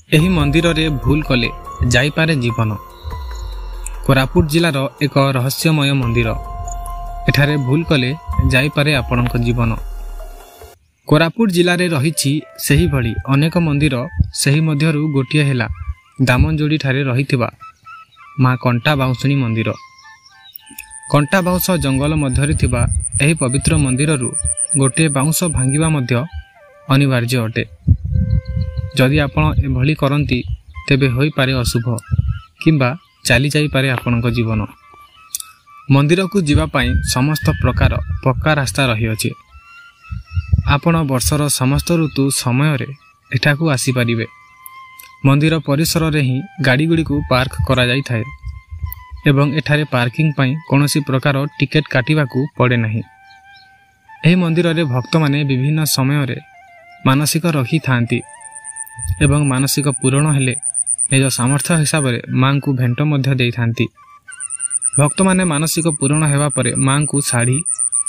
ଏହି ମନ୍ଦିରରେ ଭୁଲ କଲେ ଯାଇପାରେ ଜୀବନ। କୋରାପୁଟ ଜିଲ୍ଲାର ଏକ ରହସ୍ୟମୟ ମନ୍ଦିର। ଏଠାରେ ଭୁଲ କଲେ ଯାଇପାରେ ଆପଣଙ୍କ ଜୀବନ। କୋରାପୁଟ ଜିଲ୍ଲାରେ ରହିଛି ସେହିଭଳି ଅନେକ ମନ୍ଦିର। ସେହି ମଧ୍ୟରୁ ଗୋଟିଏ ହେଲା ଦାମନଯୋଡ଼ିଠାରେ ରହିଥିବା ମା କଣ୍ଟା ବାଉଁଶୁଣୀ ମନ୍ଦିର। କଣ୍ଟା ବାଉଁଶ ଜଙ୍ଗଲ ମଧ୍ୟରେ ଥିବା ଏହି ପବିତ୍ର ମନ୍ଦିରରୁ ଗୋଟିଏ ବାଉଁଶ ଭାଙ୍ଗିବା ମଧ୍ୟ ଅନିବାର୍ଯ୍ୟ ଅଟେ। ଯଦି ଆପଣ ଏଭଳି କରନ୍ତି ତେବେ ହୋଇପାରେ ଅଶୁଭ କିମ୍ବା ଚାଲି ଯାଇପାରେ ଆପଣଙ୍କ ଜୀବନ। ମନ୍ଦିରକୁ ଯିବା ପାଇଁ ସମସ୍ତ ପ୍ରକାର ପକ୍କା ରାସ୍ତା ରହିଅଛି। ଆପଣ ବର୍ଷର ସମସ୍ତ ଋତୁ ସମୟରେ ଏଠାକୁ ଆସିପାରିବେ। ମନ୍ଦିର ପରିସରରେ ହିଁ ଗାଡ଼ିଗୁଡ଼ିକୁ ପାର୍କ କରାଯାଇଥାଏ ଏବଂ ଏଠାରେ ପାର୍କିଂ ପାଇଁ କୌଣସି ପ୍ରକାର ଟିକେଟ କାଟିବାକୁ ପଡ଼େ ନାହିଁ। ଏହି ମନ୍ଦିରରେ ଭକ୍ତମାନେ ବିଭିନ୍ନ ସମୟରେ ମାନସିକ ରଖିଥାନ୍ତି ଏବଂ ମାନସିକ ପୂରଣ ହେଲେ ନିଜ ସାମର୍ଥ୍ୟ ହିସାବରେ ମାଙ୍କୁ ଭେଣ୍ଟ ମଧ୍ୟ ଦେଇଥାନ୍ତି। ଭକ୍ତମାନେ ମାନସିକ ପୂରଣ ହେବା ପରେ ମାଙ୍କୁ ଶାଢ଼ୀ,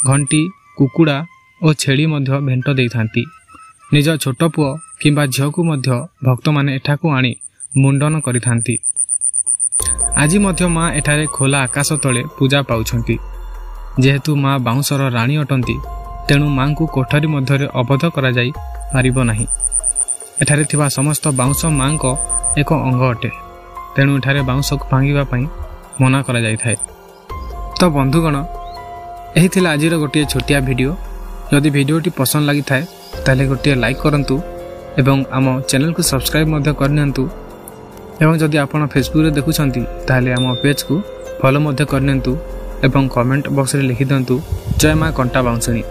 ଘଣ୍ଟି, କୁକୁଡ଼ା ଓ ଛେଳି ମଧ୍ୟ ଭେଣ୍ଟ ଦେଇଥାନ୍ତି। ନିଜ ଛୋଟ ପୁଅ କିମ୍ବା ଝିଅକୁ ମଧ୍ୟ ଭକ୍ତମାନେ ଏଠାକୁ ଆଣି ମୁଣ୍ଡନ କରିଥାନ୍ତି। ଆଜି ମଧ୍ୟ ମା ଏଠାରେ ଖୋଲା ଆକାଶ ତଳେ ପୂଜା ପାଉଛନ୍ତି। ଯେହେତୁ ମା ବାଉଁଶର ରାଣୀ ଅଟନ୍ତି, ତେଣୁ ମାଙ୍କୁ କୋଠରୀ ମଧ୍ୟରେ ଅବୋଧ କରାଯାଇ ପାରିବ ନାହିଁ। ଏଠାରେ ଥିବା ସମସ୍ତ ବାଉଁଶ ମାଙ୍କ ଏକ ଅଙ୍ଗ ଅଟେ, ତେଣୁ ଏଠାରେ ବାଉଁଶକୁ ଭାଙ୍ଗିବା ପାଇଁ ମନା କରାଯାଇଥାଏ। ତ ବନ୍ଧୁଗଣ, ଏହି ଥିଲା ଆଜିର ଗୋଟିଏ ଛୋଟିଆ ଭିଡ଼ିଓ। ଯଦି ଭିଡ଼ିଓଟି ପସନ୍ଦ ଲାଗିଥାଏ ତାହେଲେ ଗୋଟିଏ ଲାଇକ୍ କରନ୍ତୁ ଏବଂ ଆମ ଚ୍ୟାନେଲକୁ ସବସ୍କ୍ରାଇବ୍ ମଧ୍ୟ କରିନିଅନ୍ତୁ। ଏବଂ ଯଦି ଆପଣ ଫେସବୁକରେ ଦେଖୁଛନ୍ତି ତାହେଲେ ଆମ ପେଜକୁ ଫଲୋ ମଧ୍ୟ କରିନିଅନ୍ତୁ ଏବଂ କମେଣ୍ଟ ବକ୍ସରେ ଲେଖିଦିଅନ୍ତୁ ଜୟ ମା କଣ୍ଟା ବାଉଁଶୁଣୀ।